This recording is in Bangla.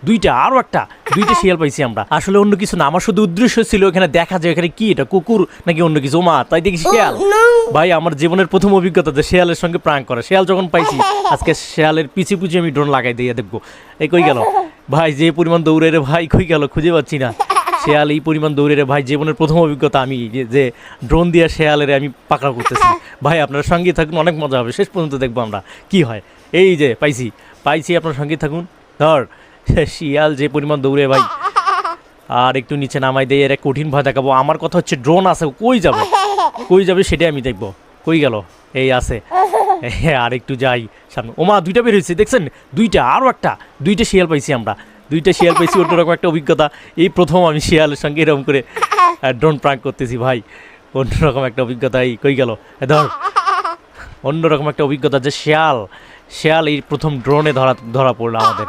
দুইটা, আরো একটা, দুইটা শিয়াল পাইছি আমরা। আসলে অন্য কিছু না, আমার শুধু উদ্দেশ্য ছিল এখানে দেখা যায় এখানে কি এটা কুকুর নাকি অন্য কিছু। মা তাই দেখি শিয়াল। ভাই আমার জীবনের প্রথম অভিজ্ঞতা যে শিয়ালের সঙ্গে প্রাঙ্ক করা। শিয়াল যখন পাইছি আজকে শিয়ালের পিছে পিছে আমি ড্রোন লাগাই দিয়ে দেখবো এই কই গেল। ভাই যে পরিমাণ দৌড়ে রে ভাই, কই গেল খুঁজে পাচ্ছি না। শেয়াল এই পরিমাণ দৌড়ে রে ভাই, জীবনের প্রথম অভিজ্ঞতা আমি যে ড্রোন দিয়ে শেয়ালের আমি পাকড়াও করতেছি। ভাই আপনার সঙ্গে থাকুন, অনেক মজা হবে, শেষ পর্যন্ত দেখবো আমরা কি হয়। এই যে পাইছি আপনার সঙ্গে থাকুন। ধর শিয়াল যে পরিমাণ দৌড়ে ভাই, আর একটু নিচে নামাই দিয়ে এর কঠিন ভয় দেখাবো। আমার কথা হচ্ছে ড্রোন আছে, কই যাবে সেটাই আমি দেখবো। কই গেল, এই আছে। আর একটু যাই সামনে। ওমা দুইটা বের হয়েছে দেখছেন, দুইটা, আরও একটা, দুইটা শিয়াল পাইছি আমরা। দুইটা শিয়াল পাইছি, অন্যরকম একটা অভিজ্ঞতা। এই প্রথম আমি শিয়ালের সঙ্গে এরকম করে ড্রোন প্রাঙ্ক করতেছি ভাই, অন্যরকম একটা অভিজ্ঞতা। এই কই গেল, ধর অন্যরকম একটা অভিজ্ঞতা যে শিয়াল এই প্রথম ড্রোনে ধরা পড়লো আমাদের।